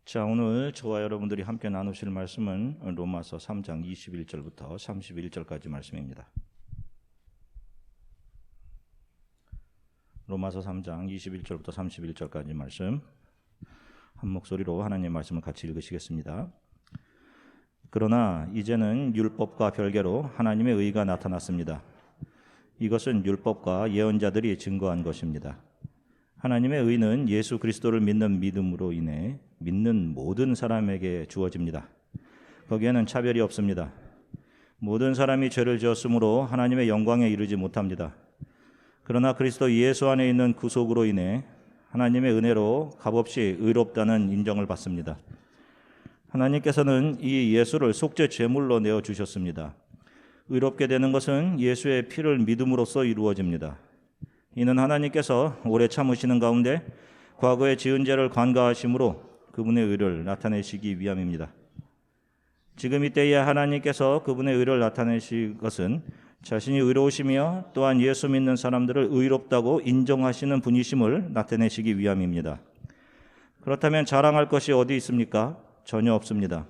자, 오늘 저와 여러분들이 함께 나누실 말씀은 로마서 3장 21절부터 31절까지 말씀입니다. 로마서 3장 21절부터 31절까지 말씀, 한 목소리로 하나님의 말씀을 같이 읽으시겠습니다. 그러나 이제는 율법과 별개로 하나님의 의가 나타났습니다. 이것은 율법과 예언자들이 증거한 것입니다. 하나님의 의는 예수 그리스도를 믿는 믿음으로 인해 믿는 모든 사람에게 주어집니다. 거기에는 차별이 없습니다. 모든 사람이 죄를 지었으므로 하나님의 영광에 이르지 못합니다. 그러나 그리스도 예수 안에 있는 구속으로 인해 하나님의 은혜로 값없이 의롭다는 인정을 받습니다. 하나님께서는 이 예수를 속죄 제물로 내어주셨습니다. 의롭게 되는 것은 예수의 피를 믿음으로써 이루어집니다. 이는 하나님께서 오래 참으시는 가운데 과거에 지은 죄를 관가하심으로 그분의 의를 나타내시기 위함입니다. 지금 이때에 하나님께서 그분의 의를 나타내실 것은 자신이 의로우시며 또한 예수 믿는 사람들을 의롭다고 인정하시는 분이심을 나타내시기 위함입니다. 그렇다면 자랑할 것이 어디 있습니까? 전혀 없습니다.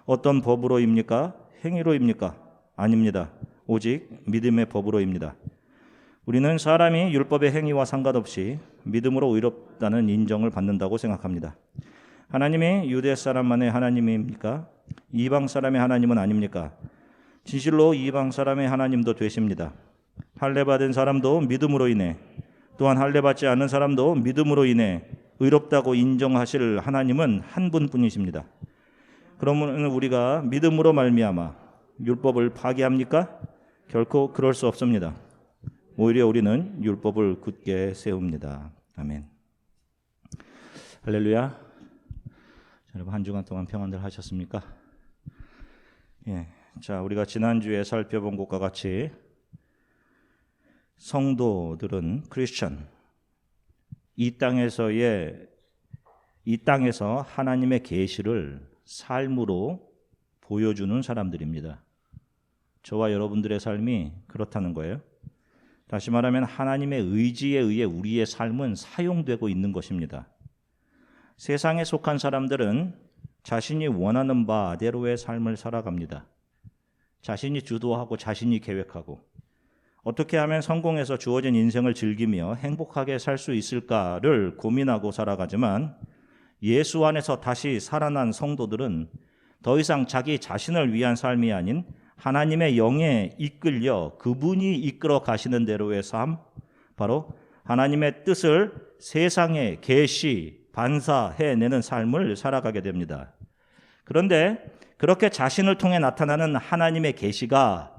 어떤 법으로입니까? 행위로입니까? 아닙니다. 오직 믿음의 법으로입니다. 우리는 사람이 율법의 행위와 상관없이 믿음으로 의롭다는 인정을 받는다고 생각합니다. 하나님이 유대 사람만의 하나님입니까? 이방 사람의 하나님은 아닙니까? 진실로 이방 사람의 하나님도 되십니다. 할례 받은 사람도 믿음으로 인해, 또한 할례 받지 않는 사람도 믿음으로 인해 의롭다고 인정하실 하나님은 한 분뿐이십니다. 그러면 우리가 믿음으로 말미암아 율법을 파기합니까? 결코 그럴 수 없습니다. 오히려 우리는 율법을 굳게 세웁니다. 아멘. 할렐루야. 여러분 한 주간 동안 평안들 하셨습니까? 자, 우리가 지난주에 살펴본 것과 같이 성도들은 크리스천, 이 땅에서 하나님의 계시를 삶으로 보여주는 사람들입니다. 저와 여러분들의 삶이 그렇다는 거예요. 다시 말하면 하나님의 의지에 의해 우리의 삶은 사용되고 있는 것입니다. 세상에 속한 사람들은 자신이 원하는 바대로의 삶을 살아갑니다. 자신이 주도하고 자신이 계획하고 어떻게 하면 성공해서 주어진 인생을 즐기며 행복하게 살 수 있을까를 고민하고 살아가지만 예수 안에서 다시 살아난 성도들은 더 이상 자기 자신을 위한 삶이 아닌 하나님의 영에 이끌려 그분이 이끌어 가시는 대로의 삶, 바로 하나님의 뜻을 세상에 계시, 반사해내는 삶을 살아가게 됩니다. 그런데 그렇게 자신을 통해 나타나는 하나님의 계시가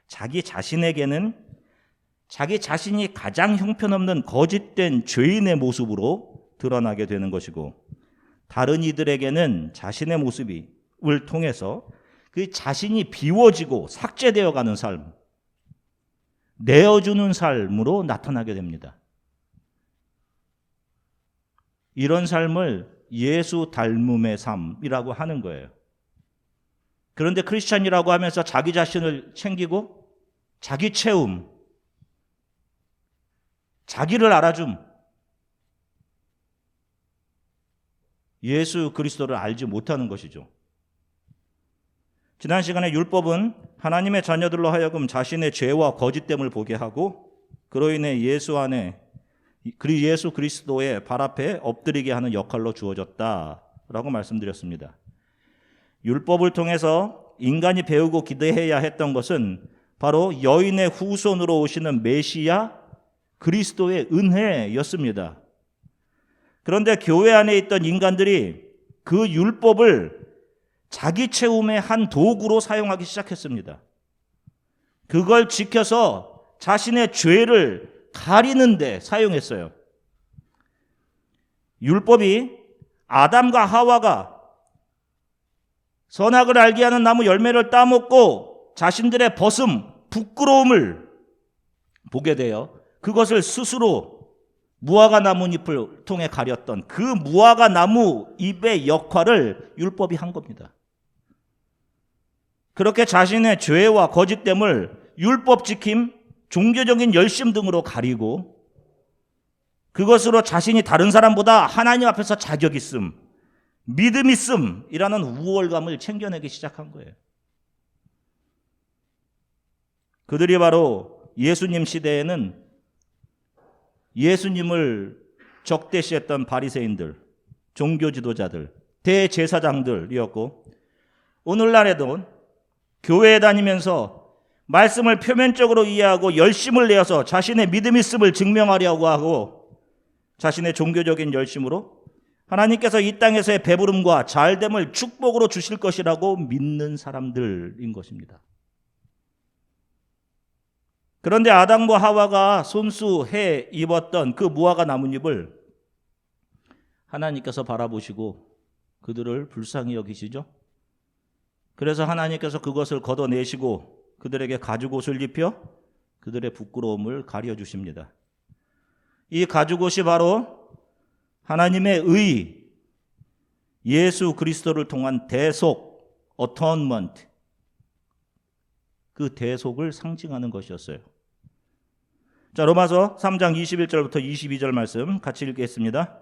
자기 자신에게는 자기 자신이 가장 형편없는 거짓된 죄인의 모습으로 드러나게 되는 것이고, 다른 이들에게는 자신의 모습을 통해서 그 자신이 비워지고 삭제되어 가는 삶, 내어주는 삶으로 나타나게 됩니다. 이런 삶을 예수 닮음의 삶이라고 하는 거예요. 그런데 크리스찬이라고 하면서 자기 자신을 챙기고 자기 채움, 자기를 알아줌, 예수 그리스도를 알지 못하는 것이죠. 지난 시간에 율법은 하나님의 자녀들로 하여금 자신의 죄와 거짓됨을 보게 하고 그로 인해 예수 그리스도의 발 앞에 엎드리게 하는 역할로 주어졌다라고 말씀드렸습니다. 율법을 통해서 인간이 배우고 기대해야 했던 것은 바로 여인의 후손으로 오시는 메시아 그리스도의 은혜였습니다. 그런데 교회 안에 있던 인간들이 그 율법을 자기 채움의 한 도구로 사용하기 시작했습니다. 그걸 지켜서 자신의 죄를 가리는 데 사용했어요. 율법이 아담과 하와가 선악을 알게 하는 나무 열매를 따먹고 자신들의 벗음, 부끄러움을 보게 되어 그것을 스스로 무화과 나뭇잎을 통해 가렸던 그 무화과 나무 잎의 역할을 율법이 한 겁니다. 그렇게 자신의 죄와 거짓됨을 율법 지킴, 종교적인 열심 등으로 가리고 그것으로 자신이 다른 사람보다 하나님 앞에서 자격 있음, 믿음 있음이라는 우월감을 챙겨내기 시작한 거예요. 그들이 바로 예수님 시대에는 예수님을 적대시했던 바리새인들, 종교 지도자들, 대제사장들이었고, 오늘날에도 교회에 다니면서 말씀을 표면적으로 이해하고 열심을 내어서 자신의 믿음 있음을 증명하려고 하고 자신의 종교적인 열심으로 하나님께서 이 땅에서의 배부름과 잘됨을 축복으로 주실 것이라고 믿는 사람들인 것입니다. 그런데 아담과 하와가 손수해 입었던 그 무화과 나뭇잎을 하나님께서 바라보시고 그들을 불쌍히 여기시죠. 그래서 하나님께서 그것을 걷어내시고 그들에게 가죽옷을 입혀 그들의 부끄러움을 가려주십니다. 이 가죽옷이 바로 하나님의 의, 예수 그리스도를 통한 대속, 어토먼트, 그 대속을 상징하는 것이었어요. 자, 로마서 3장 21절부터 22절 말씀 같이 읽겠습니다.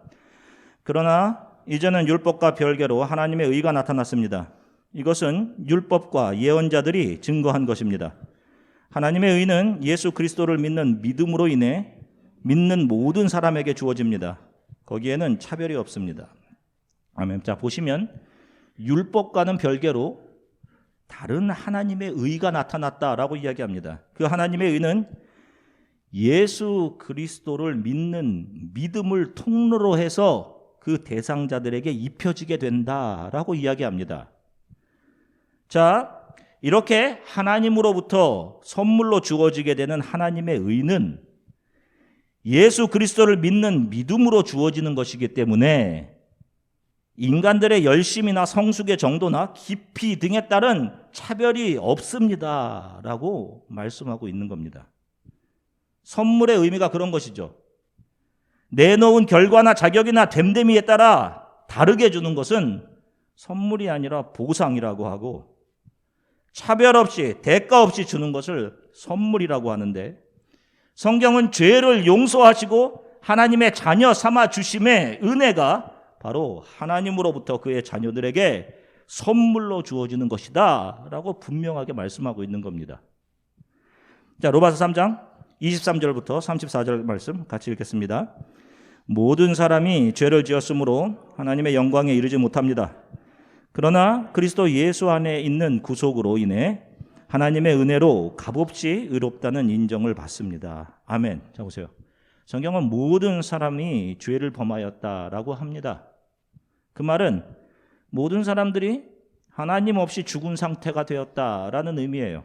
그러나 이제는 율법과 별개로 하나님의 의가 나타났습니다. 이것은 율법과 예언자들이 증거한 것입니다. 하나님의 의는 예수 그리스도를 믿는 믿음으로 인해 믿는 모든 사람에게 주어집니다. 거기에는 차별이 없습니다. 아멘. 자, 보시면 율법과는 별개로 다른 하나님의 의가 나타났다라고 이야기합니다. 그 하나님의 의는 예수 그리스도를 믿는 믿음을 통로로 해서 그 대상자들에게 입혀지게 된다라고 이야기합니다. 자, 이렇게 하나님으로부터 선물로 주어지게 되는 하나님의 의는 예수 그리스도를 믿는 믿음으로 주어지는 것이기 때문에 인간들의 열심이나 성숙의 정도나 깊이 등에 따른 차별이 없습니다라고 말씀하고 있는 겁니다. 선물의 의미가 그런 것이죠. 내놓은 결과나 자격이나 됨됨이에 따라 다르게 주는 것은 선물이 아니라 보상이라고 하고, 차별 없이 대가 없이 주는 것을 선물이라고 하는데, 성경은 죄를 용서하시고 하나님의 자녀 삼아 주심의 은혜가 바로 하나님으로부터 그의 자녀들에게 선물로 주어지는 것이다 라고 분명하게 말씀하고 있는 겁니다. 자, 로마서 3장 23절부터 34절 말씀 같이 읽겠습니다. 모든 사람이 죄를 지었으므로 하나님의 영광에 이르지 못합니다. 그러나 그리스도 예수 안에 있는 구속으로 인해 하나님의 은혜로 값없이 의롭다는 인정을 받습니다. 아멘. 자, 보세요. 성경은 모든 사람이 죄를 범하였다라고 합니다. 그 말은 모든 사람들이 하나님 없이 죽은 상태가 되었다라는 의미예요.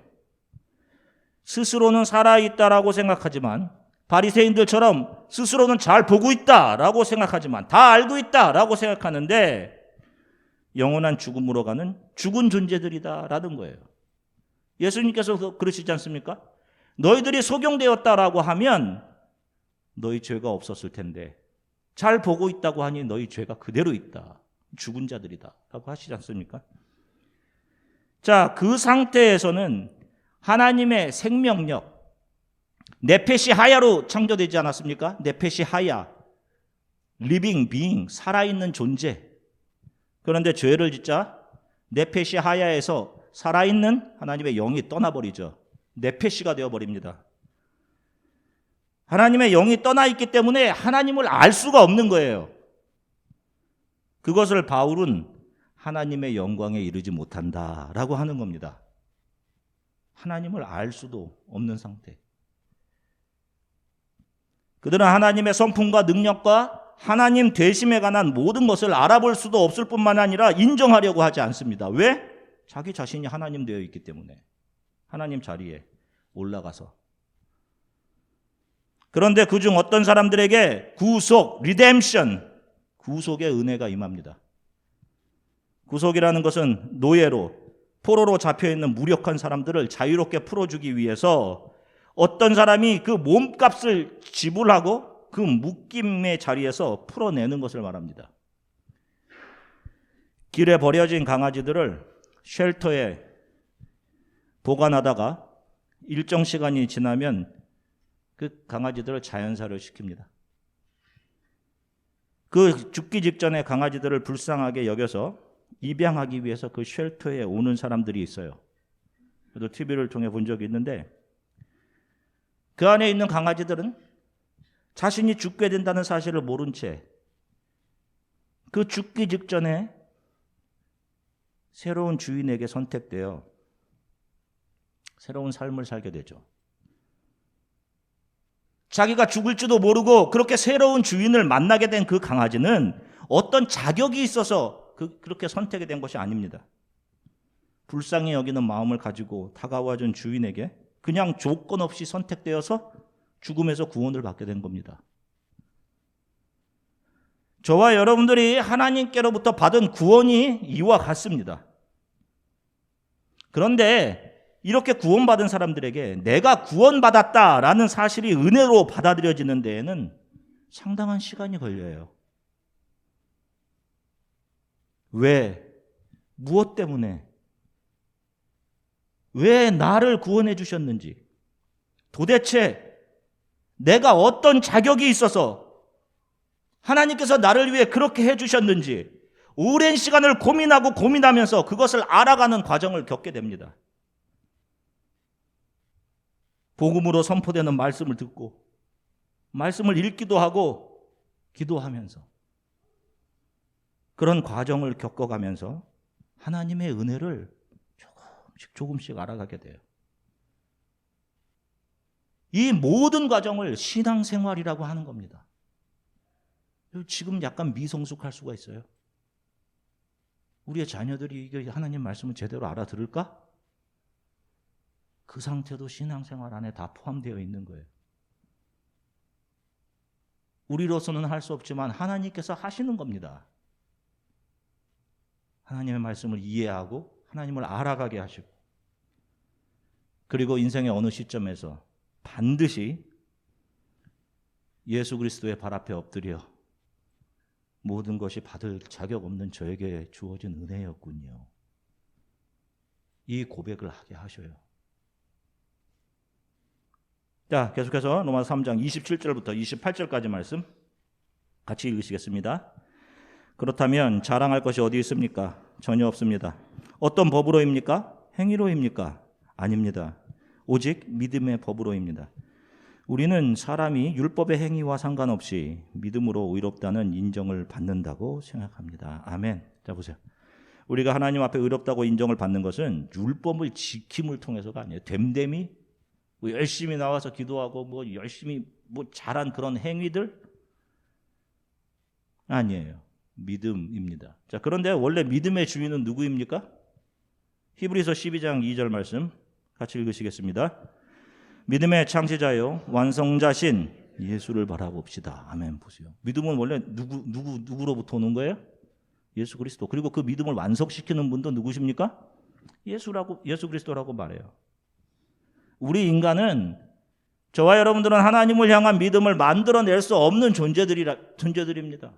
스스로는 살아있다라고 생각하지만, 바리새인들처럼 스스로는 잘 보고 있다라고 생각하지만, 다 알고 있다라고 생각하는데 영원한 죽음으로 가는 죽은 존재들이다라는 거예요. 예수님께서 그러시지 않습니까? 너희들이 속용되었다라고 하면 너희 죄가 없었을 텐데 잘 보고 있다고 하니 너희 죄가 그대로 있다. 죽은 자들이다 라고 하시지 않습니까? 자, 그 상태에서는 하나님의 생명력, 네페시 하야로 창조되지 않았습니까? 네페시 하야, 리빙 비잉, 살아있는 존재. 그런데 죄를 짓자 네페시 하야에서 살아있는 하나님의 영이 떠나버리죠. 네페시가 되어버립니다. 하나님의 영이 떠나 있기 때문에 하나님을 알 수가 없는 거예요. 그것을 바울은 하나님의 영광에 이르지 못한다라고 하는 겁니다. 하나님을 알 수도 없는 상태. 그들은 하나님의 성품과 능력과 하나님 되심에 관한 모든 것을 알아볼 수도 없을 뿐만 아니라 인정하려고 하지 않습니다. 왜? 자기 자신이 하나님 되어 있기 때문에. 하나님 자리에 올라가서. 그런데 그중 어떤 사람들에게 구속, 리뎀션, 구속의 은혜가 임합니다. 구속이라는 것은 노예로, 포로로 잡혀있는 무력한 사람들을 자유롭게 풀어주기 위해서 어떤 사람이 그 몸값을 지불하고 그 묶임의 자리에서 풀어내는 것을 말합니다. 길에 버려진 강아지들을 쉘터에 보관하다가 일정 시간이 지나면 그 강아지들을 자연사를 시킵니다. 그 죽기 직전에 강아지들을 불쌍하게 여겨서 입양하기 위해서 그 쉘터에 오는 사람들이 있어요. 저도 TV를 통해 본 적이 있는데 그 안에 있는 강아지들은 자신이 죽게 된다는 사실을 모른 채 그 죽기 직전에 새로운 주인에게 선택되어 새로운 삶을 살게 되죠. 자기가 죽을지도 모르고 그렇게 새로운 주인을 만나게 된 그 강아지는 어떤 자격이 있어서 그렇게 선택이 된 것이 아닙니다. 불쌍히 여기는 마음을 가지고 다가와준 주인에게 그냥 조건 없이 선택되어서 죽음에서 구원을 받게 된 겁니다. 저와 여러분들이 하나님께로부터 받은 구원이 이와 같습니다. 그런데 이렇게 구원받은 사람들에게 내가 구원받았다라는 사실이 은혜로 받아들여지는 데에는 상당한 시간이 걸려요. 왜? 무엇 때문에? 왜 나를 구원해 주셨는지, 도대체 내가 어떤 자격이 있어서 하나님께서 나를 위해 그렇게 해주셨는지 오랜 시간을 고민하면서 그것을 알아가는 과정을 겪게 됩니다. 복음으로 선포되는 말씀을 듣고 말씀을 읽기도 하고 기도하면서 그런 과정을 겪어가면서 하나님의 은혜를 조금씩 알아가게 돼요. 이 모든 과정을 신앙생활이라고 하는 겁니다. 지금 약간 미성숙할 수가 있어요. 우리의 자녀들이 하나님 말씀을 제대로 알아들을까? 그 상태도 신앙생활 안에 다 포함되어 있는 거예요. 우리로서는 할 수 없지만 하나님께서 하시는 겁니다. 하나님의 말씀을 이해하고 하나님을 알아가게 하시고, 그리고 인생의 어느 시점에서 반드시 예수 그리스도의 발 앞에 엎드려 모든 것이 받을 자격 없는 저에게 주어진 은혜였군요. 이 고백을 하게 하셔요. 자, 계속해서 로마서 3장 27절부터 28절까지 말씀 같이 읽으시겠습니다. 그렇다면 자랑할 것이 어디 있습니까? 전혀 없습니다. 어떤 법으로입니까? 행위로입니까? 아닙니다. 오직 믿음의 법으로입니다. 우리는 사람이 율법의 행위와 상관없이 믿음으로 의롭다는 인정을 받는다고 생각합니다. 아멘. 자, 보세요. 우리가 하나님 앞에 의롭다고 인정을 받는 것은 율법을 지킴을 통해서가 아니에요. 됨됨이 열심히 나와서 기도하고 열심히 잘한 그런 행위들 아니에요. 믿음입니다. 자, 그런데 원래 믿음의 주인은 누구입니까? 히브리서 12장 2절 말씀 같이 읽으시겠습니다. 믿음의 창시자요 완성자신 예수를 바라봅시다. 아멘. 보세요. 믿음은 원래 누구로부터 오는 거예요? 예수 그리스도. 그리고 그 믿음을 완성시키는 분도 누구십니까? 예수 그리스도라고 말해요. 우리 인간은, 저와 여러분들은 하나님을 향한 믿음을 만들어낼 수 없는 존재들입니다.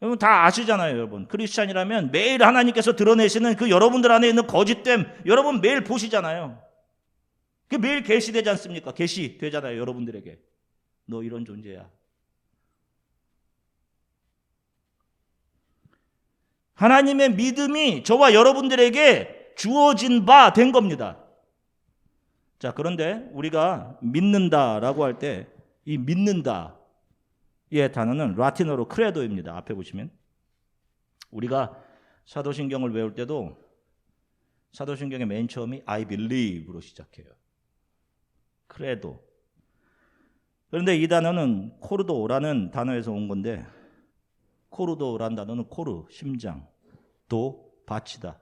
여러분 다 아시잖아요. 여러분 크리스찬이라면 매일 하나님께서 드러내시는 그 여러분들 안에 있는 거짓됨 여러분 매일 보시잖아요. 그게 매일 계시되지 않습니까? 계시되잖아요. 여러분들에게 너 이런 존재야. 하나님의 믿음이 저와 여러분들에게 주어진 바 된 겁니다. 자, 그런데 우리가 믿는다라고 할 때 이 믿는다의 단어는 라틴어로 크레도입니다. 앞에 보시면 우리가 사도신경을 외울 때도 사도신경의 맨 처음이 I believe로 시작해요. 크레도. 그런데 이 단어는 코르도라는 단어에서 온 건데, 코르도라는 단어는 코르, 심장, 도, 바치다.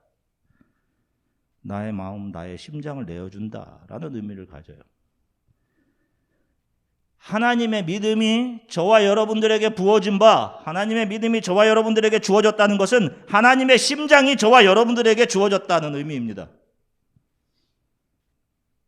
나의 마음, 나의 심장을 내어준다라는 의미를 가져요. 하나님의 믿음이 저와 여러분들에게 부어진 바, 하나님의 믿음이 저와 여러분들에게 주어졌다는 것은 하나님의 심장이 저와 여러분들에게 주어졌다는 의미입니다.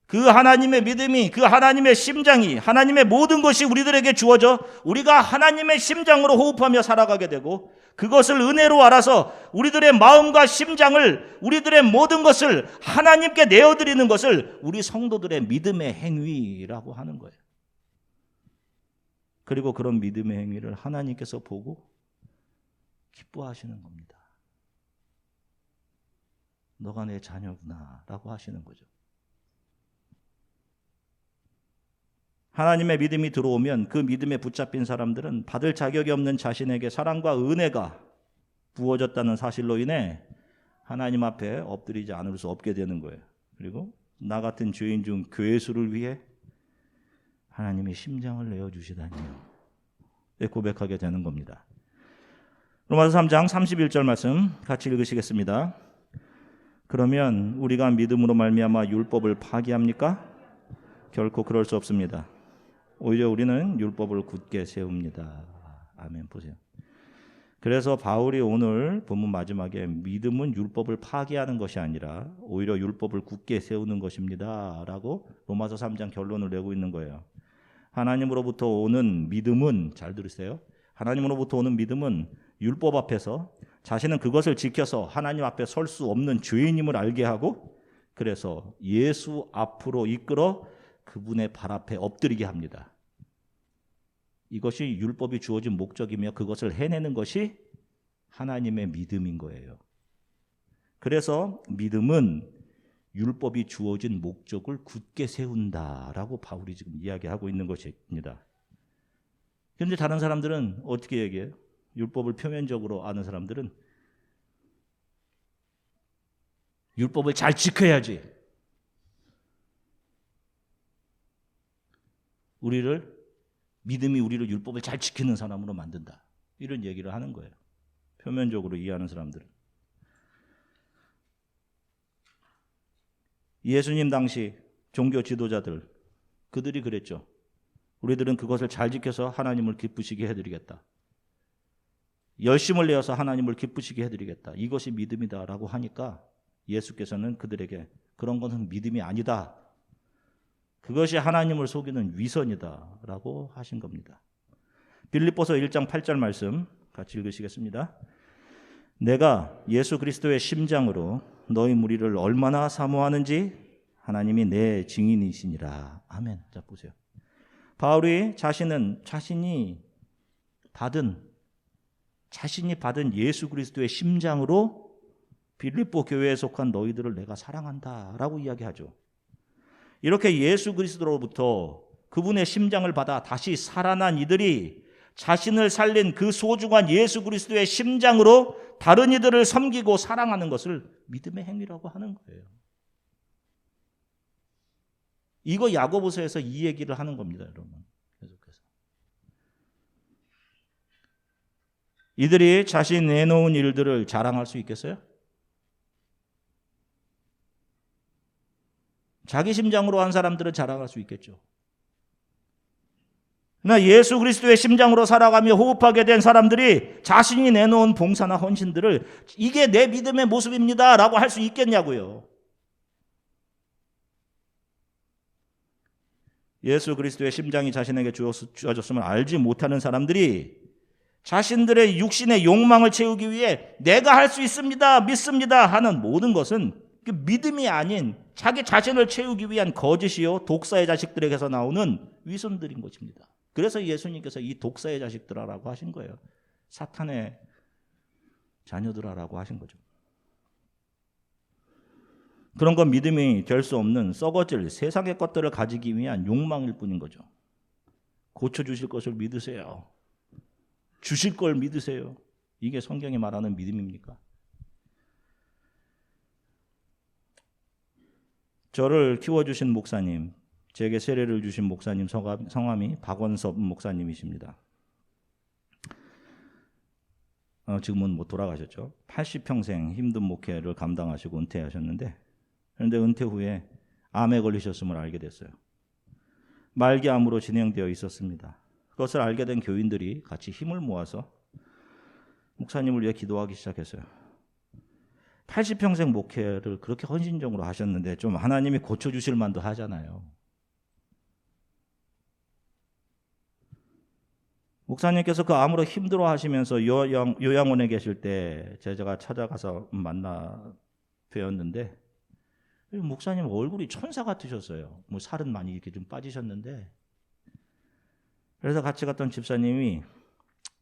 그 하나님의 믿음이, 그 하나님의 심장이, 하나님의 모든 것이 우리들에게 주어져 우리가 하나님의 심장으로 호흡하며 살아가게 되고, 그것을 은혜로 알아서 우리들의 마음과 심장을, 우리들의 모든 것을 하나님께 내어드리는 것을 우리 성도들의 믿음의 행위라고 하는 거예요. 그리고 그런 믿음의 행위를 하나님께서 보고 기뻐하시는 겁니다. 너가 내 자녀구나 라고 하시는 거죠. 하나님의 믿음이 들어오면 그 믿음에 붙잡힌 사람들은 받을 자격이 없는 자신에게 사랑과 은혜가 부어졌다는 사실로 인해 하나님 앞에 엎드리지 않을 수 없게 되는 거예요. 그리고 나 같은 죄인 중 괴수를 위해 하나님이 심장을 내어주시다니요, 고백하게 되는 겁니다. 로마서 3장 31절 말씀 같이 읽으시겠습니다. 그러면 우리가 믿음으로 말미암아 율법을 파기합니까? 결코 그럴 수 없습니다. 오히려 우리는 율법을 굳게 세웁니다. 아멘. 보세요. 그래서 바울이 오늘 본문 마지막에 믿음은 율법을 파기하는 것이 아니라 오히려 율법을 굳게 세우는 것입니다 라고 로마서 3장 결론을 내고 있는 거예요. 하나님으로부터 오는 믿음은, 잘 들으세요, 하나님으로부터 오는 믿음은 율법 앞에서 자신은 그것을 지켜서 하나님 앞에 설 수 없는 죄인임을 알게 하고, 그래서 예수 앞으로 이끌어 그분의 발 앞에 엎드리게 합니다. 이것이 율법이 주어진 목적이며 그것을 해내는 것이 하나님의 믿음인 거예요. 그래서 믿음은 율법이 주어진 목적을 굳게 세운다라고 바울이 지금 이야기하고 있는 것입니다. 그런데 다른 사람들은 어떻게 얘기해요? 율법을 표면적으로 아는 사람들은 율법을 잘 지켜야지, 믿음이 우리를 율법을 잘 지키는 사람으로 만든다, 이런 얘기를 하는 거예요. 표면적으로 이해하는 사람들은. 예수님 당시 종교 지도자들, 그들이 그랬죠. 우리들은 그것을 잘 지켜서 하나님을 기쁘시게 해드리겠다, 열심을 내어서 하나님을 기쁘시게 해드리겠다, 이것이 믿음이다라고 하니까 예수께서는 그들에게 그런 것은 믿음이 아니다, 그것이 하나님을 속이는 위선이다라고 하신 겁니다. 빌립보서 1장 8절 말씀 같이 읽으시겠습니다. 내가 예수 그리스도의 심장으로 너희 무리를 얼마나 사모하는지 하나님이 내 증인이시니라. 아멘. 자, 보세요. 바울이 자신이 받은 예수 그리스도의 심장으로 빌립보 교회에 속한 너희들을 내가 사랑한다라고 이야기하죠. 이렇게 예수 그리스도로부터 그분의 심장을 받아 다시 살아난 이들이 자신을 살린 그 소중한 예수 그리스도의 심장으로 다른 이들을 섬기고 사랑하는 것을 믿음의 행위라고 하는 거예요. 이거 야고보서에서 이 얘기를 하는 겁니다, 여러분. 계속해서. 이들이 자신이 내놓은 일들을 자랑할 수 있겠어요? 자기 심장으로 한 사람들은 자랑할 수 있겠죠. 그러나 예수 그리스도의 심장으로 살아가며 호흡하게 된 사람들이 자신이 내놓은 봉사나 헌신들을 이게 내 믿음의 모습입니다 라고 할 수 있겠냐고요. 예수 그리스도의 심장이 자신에게 주어졌음을 알지 못하는 사람들이 자신들의 육신의 욕망을 채우기 위해 내가 할 수 있습니다, 믿습니다 하는 모든 것은 믿음이 아닌 자기 자신을 채우기 위한 거짓이요 독사의 자식들에게서 나오는 위선들인 것입니다. 그래서 예수님께서 이 독사의 자식들아라고 하신 거예요. 사탄의 자녀들아라고 하신 거죠. 그런 건 믿음이 될 수 없는 썩어질 세상의 것들을 가지기 위한 욕망일 뿐인 거죠. 고쳐주실 것을 믿으세요. 주실 걸 믿으세요. 이게 성경이 말하는 믿음입니까? 저를 키워주신 목사님, 제게 세례를 주신 목사님 성함이 박원섭 목사님이십니다. 지금은 못 돌아가셨죠. 80평생 힘든 목회를 감당하시고 은퇴하셨는데, 그런데 은퇴 후에 암에 걸리셨음을 알게 됐어요. 말기암으로 진행되어 있었습니다. 그것을 알게 된 교인들이 같이 힘을 모아서 목사님을 위해 기도하기 시작했어요. 80평생 목회를 그렇게 헌신적으로 하셨는데 좀 하나님이 고쳐주실 만도 하잖아요. 목사님께서 그 암으로 힘들어 하시면서 요양원에 계실 때 제가 찾아가서 만나 뵈었는데, 목사님 얼굴이 천사 같으셨어요. 뭐 살은 많이 이렇게 좀 빠지셨는데 그래서 같이 갔던 집사님이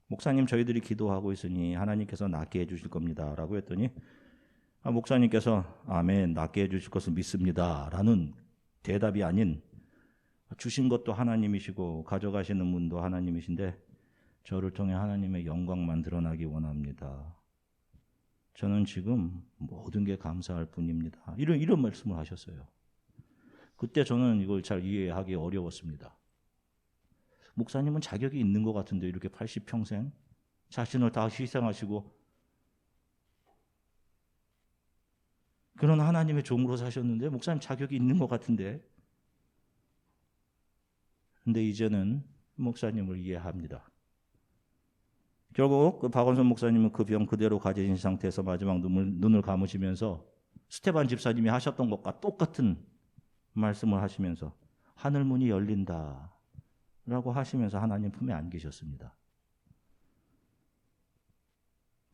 목사님 저희들이 기도하고 있으니 하나님께서 낫게 해주실 겁니다 라고 했더니 목사님께서 아멘 낫게 해주실 것을 믿습니다 라는 대답이 아닌 주신 것도 하나님이시고 가져가시는 분도 하나님이신데 저를 통해 하나님의 영광만 드러나기 원합니다. 저는 지금 모든 게 감사할 뿐입니다. 이런 말씀을 하셨어요. 그때 저는 이걸 잘 이해하기 어려웠습니다. 목사님은 자격이 있는 것 같은데 이렇게 80평생 자신을 다 희생하시고 그런 하나님의 종으로 사셨는데 목사님 자격이 있는 것 같은데 근데 이제는 목사님을 이해합니다. 결국 그 박원선 목사님은 그 병 그대로 가지신 상태에서 마지막 눈을 감으시면서 스테반 집사님이 하셨던 것과 똑같은 말씀을 하시면서 하늘문이 열린다 라고 하시면서 하나님 품에 안기셨습니다.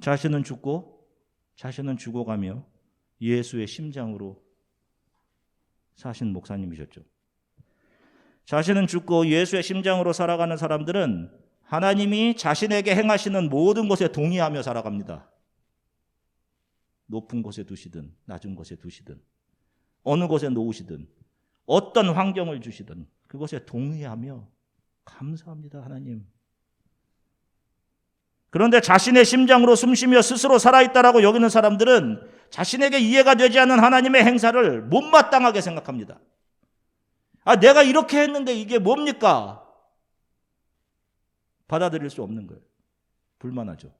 자신은 죽어가며 예수의 심장으로 사신 목사님이셨죠. 자신은 죽고 예수의 심장으로 살아가는 사람들은 하나님이 자신에게 행하시는 모든 것에 동의하며 살아갑니다. 높은 곳에 두시든 낮은 곳에 두시든 어느 곳에 놓으시든 어떤 환경을 주시든 그것에 동의하며 감사합니다 하나님. 그런데 자신의 심장으로 숨쉬며 스스로 살아있다라고 여기는 사람들은 자신에게 이해가 되지 않는 하나님의 행사를 못마땅하게 생각합니다. 내가 이렇게 했는데 이게 뭡니까? 받아들일 수 없는 거예요. 불만하죠.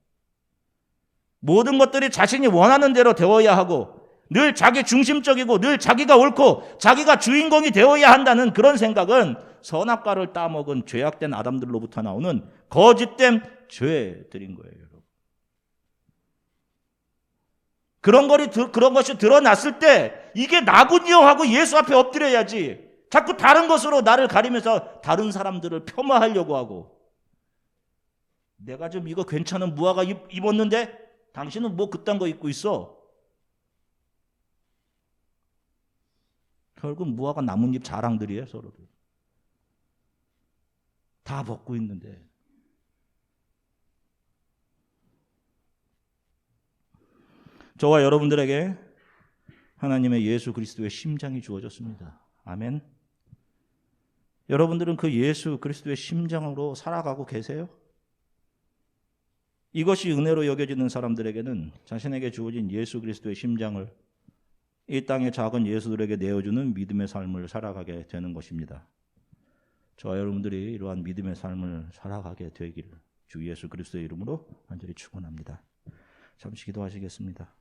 모든 것들이 자신이 원하는 대로 되어야 하고 늘 자기 중심적이고 늘 자기가 옳고 자기가 주인공이 되어야 한다는 그런 생각은 선악과를 따먹은 죄악된 아담들로부터 나오는 거짓된 죄들인 거예요. 여러분. 그런 것이 드러났을 때 이게 나군요 하고 예수 앞에 엎드려야지 자꾸 다른 것으로 나를 가리면서 다른 사람들을 폄하하려고 하고 내가 좀 이거 괜찮은 무화과 입었는데 당신은 뭐 그딴 거 입고 있어. 결국 무화과 나뭇잎 자랑들이에요. 서로들. 다 벗고 있는데. 저와 여러분들에게 하나님의 예수 그리스도의 심장이 주어졌습니다. 아멘. 여러분들은 그 예수 그리스도의 심장으로 살아가고 계세요? 이것이 은혜로 여겨지는 사람들에게는 자신에게 주어진 예수 그리스도의 심장을 이 땅의 작은 예수들에게 내어주는 믿음의 삶을 살아가게 되는 것입니다. 저와 여러분들이 이러한 믿음의 삶을 살아가게 되기를 주 예수 그리스도의 이름으로 간절히 축원합니다. 잠시 기도하시겠습니다.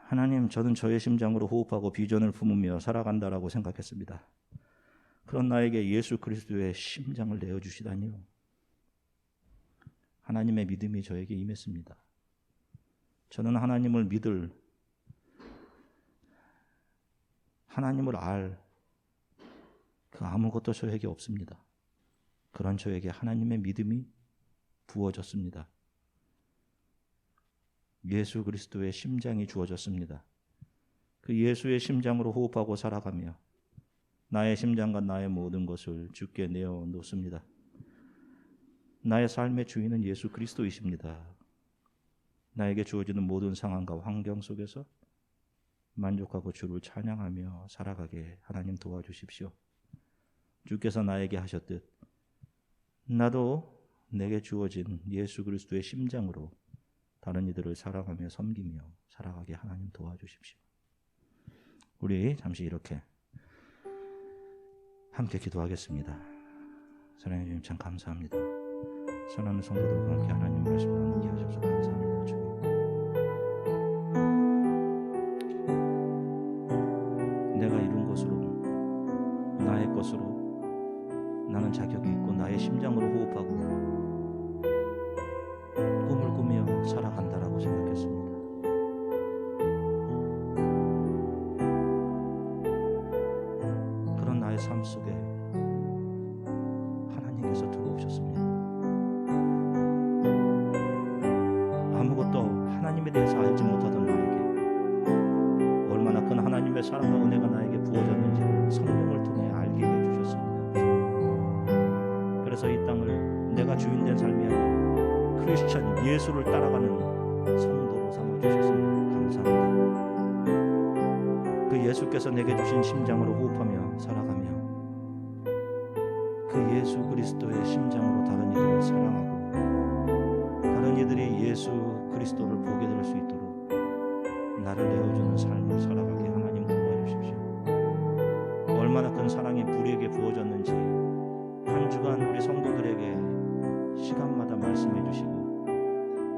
하나님, 저는 저의 심장으로 호흡하고 비전을 품으며 살아간다라고 생각했습니다. 그런 나에게 예수 그리스도의 심장을 내어주시다니요. 하나님의 믿음이 저에게 임했습니다. 저는 하나님을 믿을, 하나님을 알 그 아무것도 저에게 없습니다. 그런 저에게 하나님의 믿음이 부어졌습니다. 예수 그리스도의 심장이 주어졌습니다. 그 예수의 심장으로 호흡하고 살아가며 나의 심장과 나의 모든 것을 주께 내어놓습니다. 나의 삶의 주인은 예수 그리스도이십니다. 나에게 주어지는 모든 상황과 환경 속에서 만족하고 주를 찬양하며 살아가게 하나님 도와주십시오. 주께서 나에게 하셨듯 나도 내게 주어진 예수 그리스도의 심장으로 다른 이들을 사랑하며 섬기며 살아가게 하나님 도와주십시오. 우리 잠시 이렇게 함께 기도하겠습니다. 사랑해 주님 참 감사합니다. 사랑하는 성도들과 함께 하나님 말씀을 나누게 하셔서 감사합니다. 주님. 내가 이룬 것으로 나의 것으로 나는 자격이 있고 나의 심장으로 호흡하고 꿈을 꾸며 살아간다라고 생각했습니다. 그런 나의 삶 속에 하나님께서 들어오셨습니다. 아무것도 하나님에 대해서 알지 못하던 나에게 얼마나 큰 하나님의 사랑과 은혜가 나에게 부어졌는지를 성령을 통해 알게 해주셨습니다. 내가 주인된 삶이 아니라 크리스천 예수를 따라가는 성도로 삼아주셨습니다. 감사합니다. 그 예수께서 내게 주신 심장으로 호흡하며 살아가며 그 예수 그리스도의 심장으로 다른 이들을 사랑하고 다른 이들이 예수 그리스도를 보게 될 수 있도록 나를 내어주는 삶을 살아가게 하나님 도와주십시오. 얼마나 큰 사랑이 우리에게 부어졌는지 한 주간 우리 성도들에게 시간마다 말씀해 주시고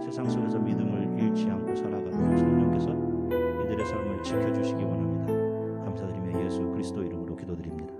세상 속에서 믿음을 잃지 않고 살아가도록 성령께서 이들의 삶을 지켜주시기 원합니다. 감사드리며 예수 그리스도 이름으로 기도드립니다.